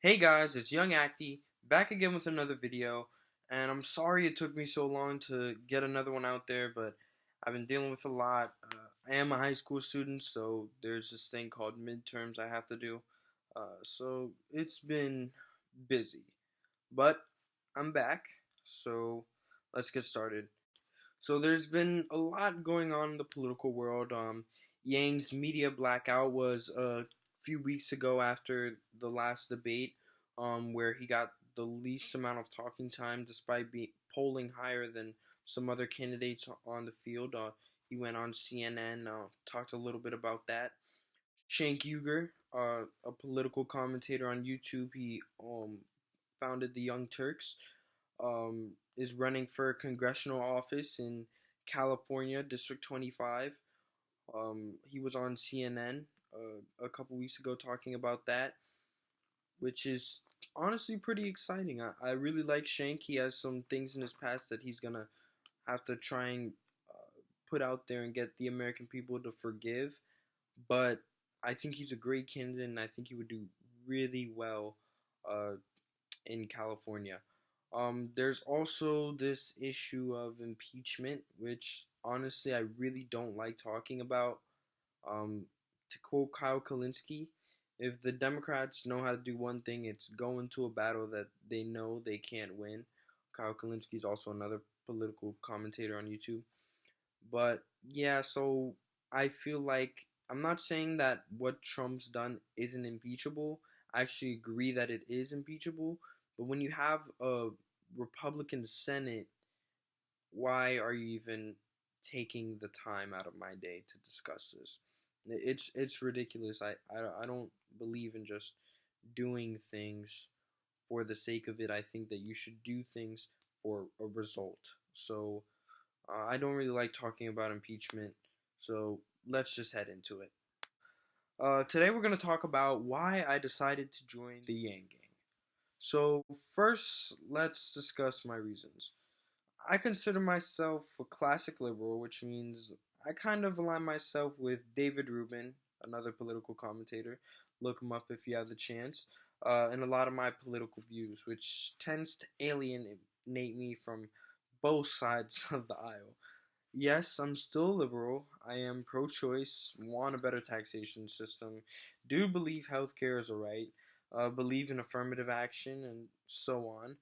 Hey guys, it's Young Acty, back again with another video, and I'm sorry it took me so long to get another one out there, but I've been dealing with a lot. I am a high school student, so there's this thing called midterms I have to do, so it's been busy, but I'm back, so let's get started. So there's been a lot going on in the political world. Yang's media blackout was a few weeks ago after the last debate, where he got the least amount of talking time despite polling higher than some other candidates on the field. He went on CNN, talked a little bit about that. Cenk Uygar, a political commentator on YouTube, he founded the Young Turks, is running for congressional office in California, District 25. He was on CNN a couple weeks ago talking about that, which is honestly pretty exciting. I really like Shank. He has some things in his past that he's gonna have to try and put out there and get the American people to forgive. But I think he's a great candidate, and I think he would do really well uh, in California. There's also this issue of impeachment, which honestly I really don't like talking about. Um, to quote Kyle Kulinski, if the Democrats know how to do one thing, it's go into a battle that they know they can't win. Kyle Kulinski is also another political commentator on YouTube. But yeah, so I feel like I'm not saying that what Trump's done isn't impeachable. I actually agree that it is impeachable. But when you have a Republican Senate, why are you even taking the time out of my day to discuss this? It's ridiculous. I don't believe in just doing things for the sake of it. I think that you should do things for a result. So I don't really like talking about impeachment, so let's just head into it. Today we're going to talk about why I decided to join the Yang Gang. So, first, let's discuss my reasons. I consider myself a classic liberal, which means I kind of align myself with David Rubin, another political commentator. Look him up if you have the chance. And a lot of my political views, which tends to alienate me from both sides of the aisle. Yes, I'm still liberal. I am pro choice, want a better taxation system, do believe healthcare is a right, believe in affirmative action, and so on.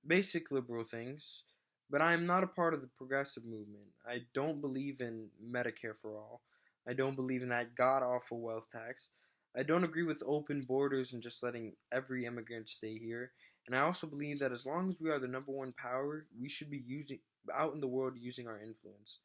Basic liberal things. But I am not a part of the progressive movement. I don't believe in Medicare for all. I don't believe in that god awful wealth tax. I don't agree with open borders and just letting every immigrant stay here. And I also believe that as long as we are the number one power, we should be using out in the world using our influence.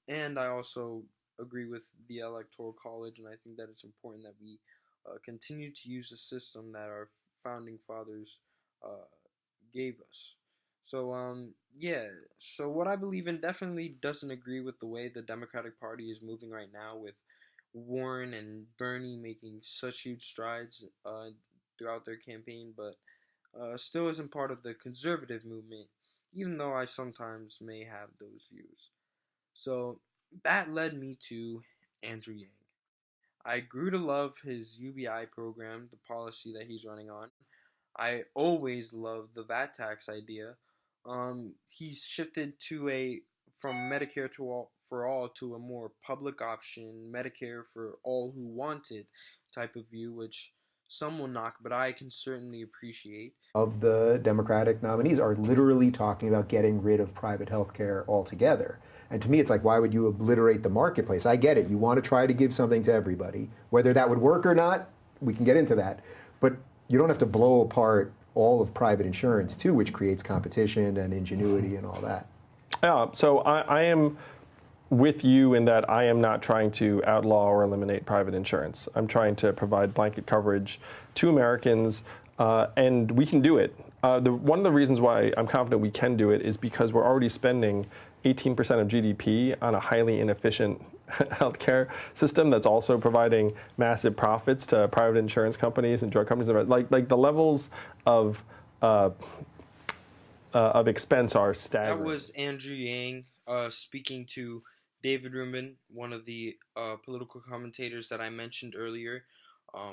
And I also agree with the Electoral College, and I think that it's important that we continue to use the system that our founding fathers uh, gave us. So yeah. So what I believe in definitely doesn't agree with the way the Democratic Party is moving right now, with Warren and Bernie making such huge strides throughout their campaign, but still isn't part of the conservative movement, even though I sometimes may have those views. So that led me to Andrew Yang. I grew to love his UBI program, the policy that he's running on. I always loved the VAT tax idea. He's shifted to a from Medicare to all for all to a more public option, Medicare for all who want it type of view, which some will knock, but I can certainly appreciate. Of the Democratic nominees are literally talking about getting rid of private health care altogether. And to me, it's like, why would you obliterate the marketplace? I get it. You want to try to give something to everybody. Whether that would work or not, we can get into that. But you don't have to blow apart all of private insurance, too, which creates competition and ingenuity and all that. Yeah, so I am with you in that I am not trying to outlaw or eliminate private insurance. I'm trying to provide blanket coverage to Americans, and we can do it. One of the reasons why I'm confident we can do it is because we're already spending 18% of GDP on a highly inefficient healthcare system that's also providing massive profits to private insurance companies and drug companies. Like the levels of expense are staggering. That was Andrew Yang speaking to David Rubin, one of the political commentators that I mentioned earlier.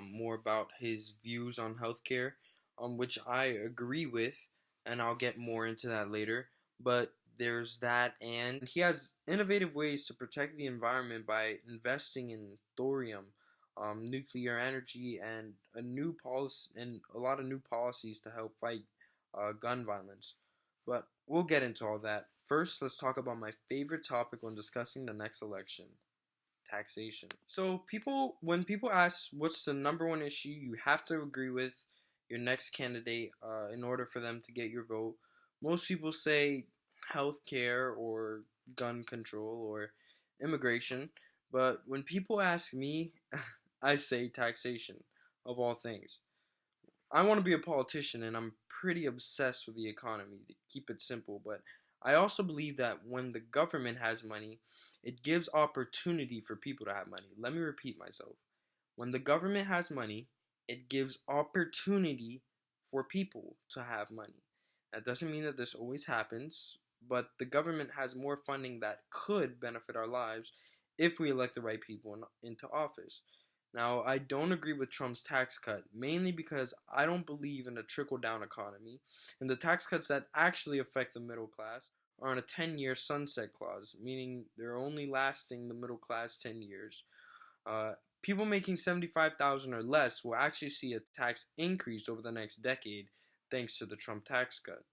more about his views on healthcare, which I agree with, and I'll get more into that later. But there's that, and he has innovative ways to protect the environment by investing in thorium, nuclear energy, and a lot of new policies to help fight gun violence. But we'll get into all that. First, let's talk about my favorite topic when discussing the next election: taxation. So when people ask what's the number one issue you have to agree with your next candidate in order for them to get your vote, most people say healthcare or gun control or immigration. But when people ask me, I say taxation of all things. I want to be a politician and I'm pretty obsessed with the economy, to keep it simple, but I also believe that when the government has money, it gives opportunity for people to have money. Let me repeat myself. When the government has money, it gives opportunity for people to have money. That doesn't mean that this always happens, but the government has more funding that could benefit our lives if we elect the right people into office. Now, I don't agree with Trump's tax cut, mainly because I don't believe in a trickle down economy, and the tax cuts that actually affect the middle class are on a 10-year sunset clause, meaning they're only lasting the middle class 10 years. Uh, People making 75,000 or less will actually see a tax increase over the next decade thanks to the Trump tax cut.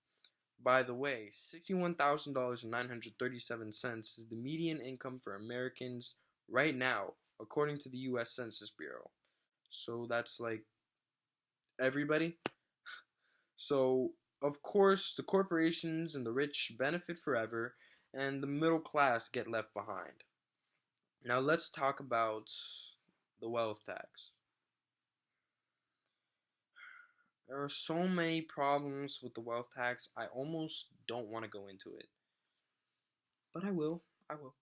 By the way, $61,937 is the median income for Americans right now, according to the US Census Bureau. So that's like everybody. So, of course, the corporations and the rich benefit forever, and the middle class get left behind. Now, let's talk about the wealth tax. There are so many problems with the wealth tax, I almost don't want to go into it. But I will. I will.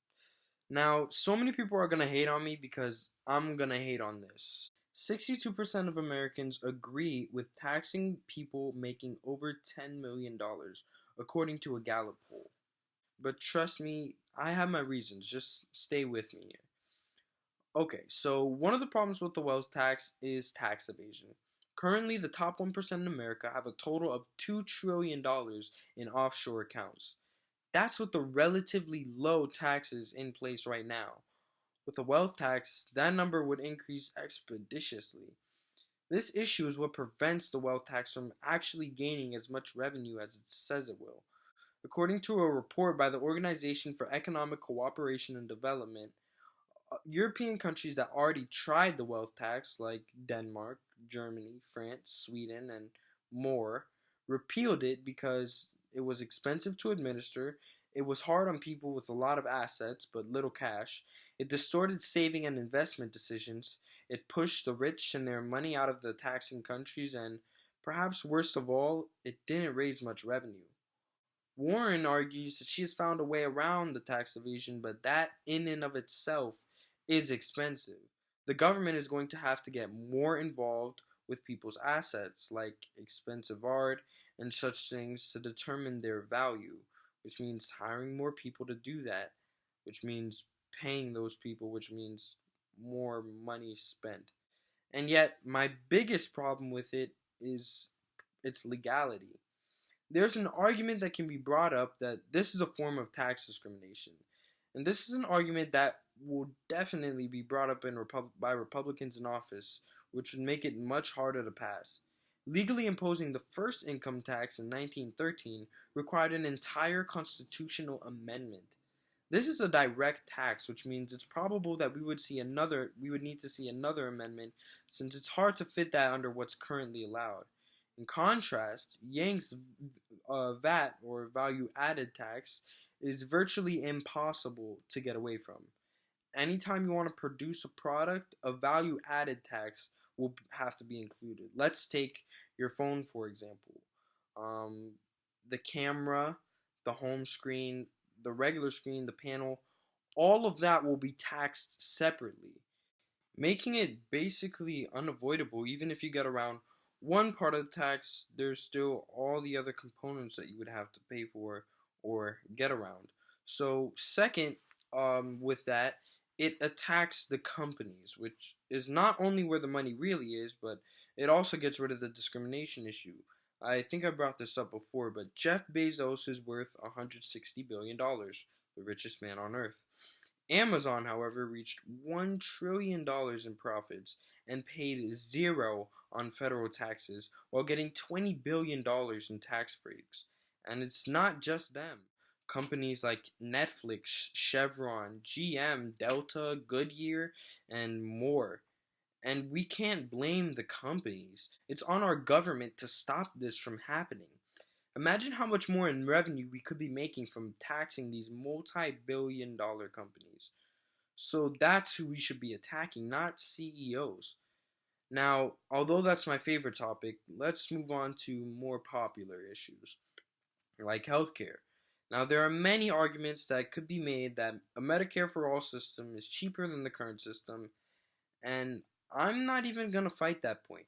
Now, so many people are going to hate on me because I'm going to hate on this. 62% of Americans agree with taxing people making over $10 million, according to a Gallup poll. But trust me, I have my reasons. Just stay with me here. Okay, so one of the problems with the wealth tax is tax evasion. Currently, the top 1% in America have a total of $2 trillion in offshore accounts. That's with the relatively low taxes in place right now. With a wealth tax, that number would increase expeditiously. This issue is what prevents the wealth tax from actually gaining as much revenue as it says it will. According to a report by the Organization for Economic Cooperation and Development, European countries that already tried the wealth tax, like Denmark, Germany, France, Sweden, and more, repealed it because it was expensive to administer, it was hard on people with a lot of assets but little cash, it distorted saving and investment decisions, it pushed the rich and their money out of the taxing countries, and perhaps worst of all, it didn't raise much revenue. Warren argues that she has found a way around the tax evasion, but that in and of itself is expensive. The government is going to have to get more involved with people's assets, like expensive art and such things, to determine their value, which means hiring more people to do that, which means paying those people, which means more money spent. And yet, my biggest problem with it is its legality. There's an argument that can be brought up that this is a form of tax discrimination. And this is an argument that will definitely be brought up by Republicans in office, which would make it much harder to pass. Legally imposing the first income tax in 1913 required an entire constitutional amendment. This is a direct tax, which means it's probable that we would need to see another amendment, since it's hard to fit that under what's currently allowed. In contrast, Yang's VAT, or value added tax, is virtually impossible to get away from. Anytime you want to produce a product, a value added tax will have to be included. Let's take your phone, for example. Um, the camera, the home screen, the regular screen, the panel, all of that will be taxed separately, making it basically unavoidable. Even if you get around one part of the tax, there's still all the other components that you would have to pay for or get around. So, second, with that it attacks the companies, which is not only where the money really is, but it also gets rid of the discrimination issue. I think I brought this up before, but Jeff Bezos is worth $160 billion, dollars, the richest man on earth. Amazon, however, reached $1 trillion dollars in profits and paid zero on federal taxes while getting $20 billion dollars in tax breaks. And it's not just them. Companies like Netflix, Chevron, GM, Delta, Goodyear, and more. And we can't blame the companies. It's on our government to stop this from happening. Imagine how much more in revenue we could be making from taxing these multi-billion dollar companies. So that's who we should be attacking, not CEOs. Now, although that's my favorite topic, let's move on to more popular issues, like healthcare. Now, there are many arguments that could be made that a Medicare for all system is cheaper than the current system, and I'm not even gonna fight that point.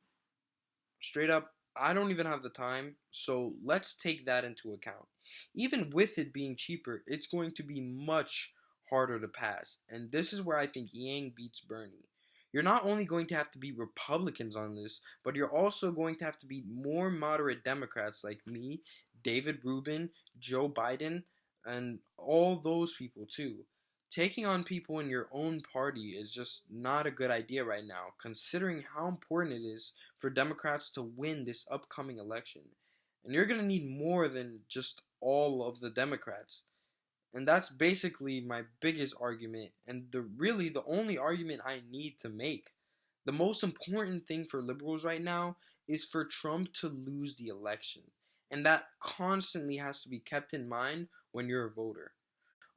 Straight up, I don't even have the time, so let's take that into account. Even with it being cheaper, it's going to be much harder to pass, and this is where I think Yang beats Bernie. You're not only going to have to be Republicans on this, but you're also going to have to be more moderate Democrats like me, David Rubin, Joe Biden, and all those people too. Taking on people in your own party is just not a good idea right now, considering how important it is for Democrats to win this upcoming election. And you're going to need more than just all of the Democrats. And that's basically my biggest argument, and the only argument I need to make. The most important thing for liberals right now is for Trump to lose the election. And that constantly has to be kept in mind when you're a voter.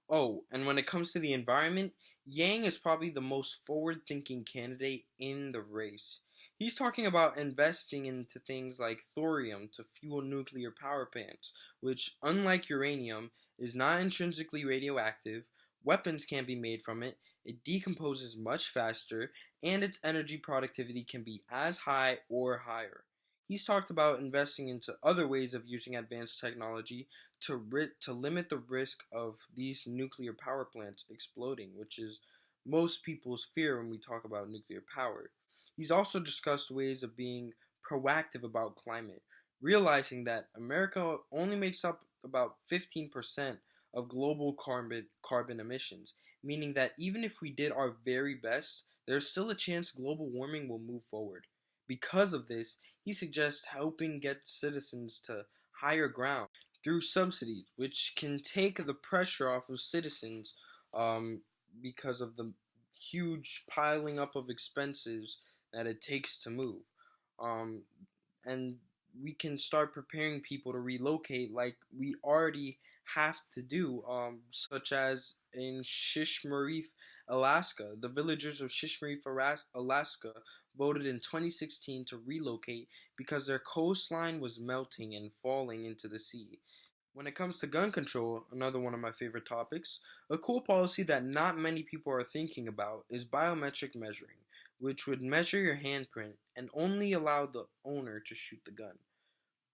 Oh, and when it comes to the environment, Yang is probably the most forward thinking candidate in the race. He's talking about investing into things like thorium to fuel nuclear power plants, which, unlike uranium, is not intrinsically radioactive, weapons can be made from it, it decomposes much faster, and its energy productivity can be as high or higher. He's talked about investing into other ways of using advanced technology to limit the risk of these nuclear power plants exploding, which is most people's fear when we talk about nuclear power. He's also discussed ways of being proactive about climate, realizing that America only makes up about 15% of global carbon emissions, meaning that even if we did our very best, there's still a chance global warming will move forward. Because of this, he suggests helping get citizens to higher ground through subsidies, which can take the pressure off of citizens um, because of the huge piling up of expenses that it takes to move. Um, and we can start preparing people to relocate like we already have to do, such as in Shishmaref, Alaska. The villagers of Shishmaref, Alaska voted in 2016 to relocate because their coastline was melting and falling into the sea. When it comes to gun control, another one of my favorite topics, a cool policy that not many people are thinking about is biometric measuring, which would measure your handprint and only allow the owner to shoot the gun.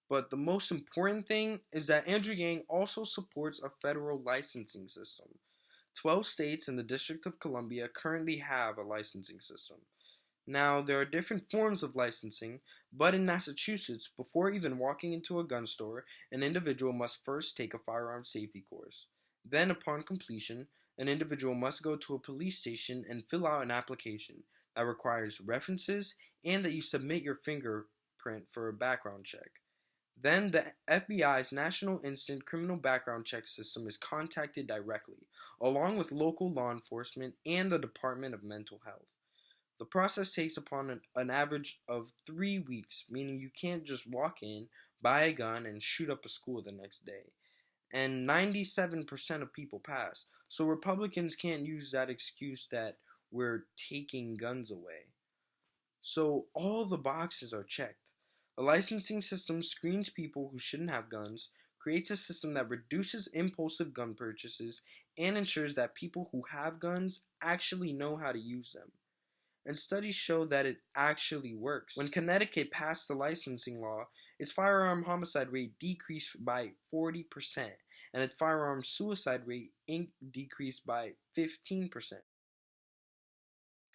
But the most important thing is that Andrew Yang also supports a federal licensing system. 12 states and the District of Columbia currently have a licensing system. Now, there are different forms of licensing, but in Massachusetts, before even walking into a gun store, an individual must first take a firearm safety course. Then, upon completion, an individual must go to a police station and fill out an application that requires references and that you submit your fingerprint for a background check. Then the FBI's National Instant Criminal Background Check System is contacted directly, along with local law enforcement and the Department of Mental Health. The process takes upon an average of 3 weeks, meaning you can't just walk in, buy a gun, and shoot up a school the next day. And 97% of people pass. So Republicans can't use that excuse that we're taking guns away. So all the boxes are checked. A licensing system screens people who shouldn't have guns, creates a system that reduces impulsive gun purchases, and ensures that people who have guns actually know how to use them. And studies show that it actually works. When Connecticut passed the licensing law, its firearm homicide rate decreased by 40%, and its firearm suicide rate decreased by 15%.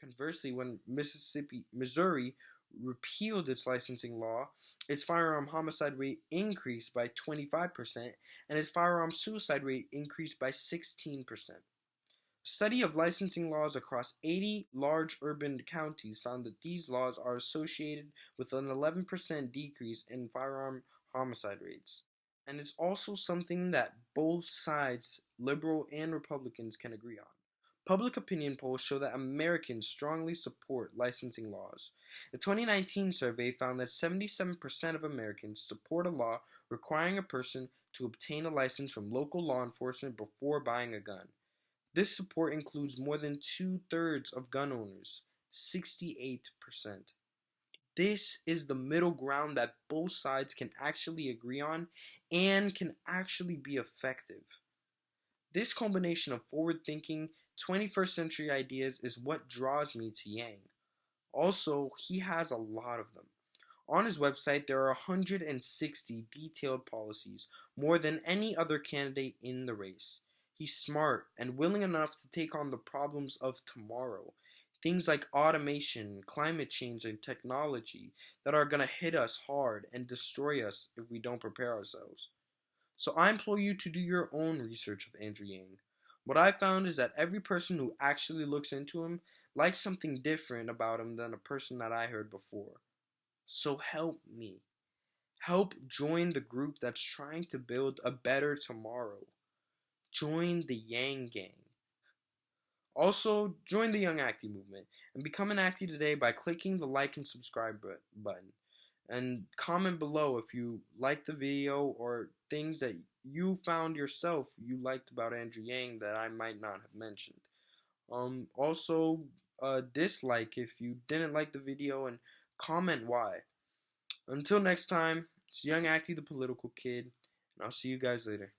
Conversely, when Missouri repealed its licensing law, its firearm homicide rate increased by 25%, and its firearm suicide rate increased by 16%. A study of licensing laws across 80 large urban counties found that these laws are associated with an 11% decrease in firearm homicide rates. And it's also something that both sides, liberal and Republicans, can agree on. Public opinion polls show that Americans strongly support licensing laws. A 2019 survey found that 77% of Americans support a law requiring a person to obtain a license from local law enforcement before buying a gun. This support includes more than 2/3 of gun owners, 68%. This is the middle ground that both sides can actually agree on and can actually be effective. This combination of forward-thinking, 21st century ideas is what draws me to Yang. Also, he has a lot of them. On his website, there are 160 detailed policies, more than any other candidate in the race. He's smart and willing enough to take on the problems of tomorrow. Things like automation, climate change, and technology that are going to hit us hard and destroy us if we don't prepare ourselves. So I implore you to do your own research of Andrew Yang. What I found is that every person who actually looks into him likes something different about him than a person that I heard before. So help me. Help join the group that's trying to build a better tomorrow. Join the Yang Gang. Also, join the Young Actie movement and become an Actie today by clicking the like and subscribe button. And comment below if you liked the video or things that you found yourself you liked about Andrew Yang that I might not have mentioned. Also, dislike if you didn't like the video and comment why. Until next time, it's Young Actie the Political Kid, and I'll see you guys later.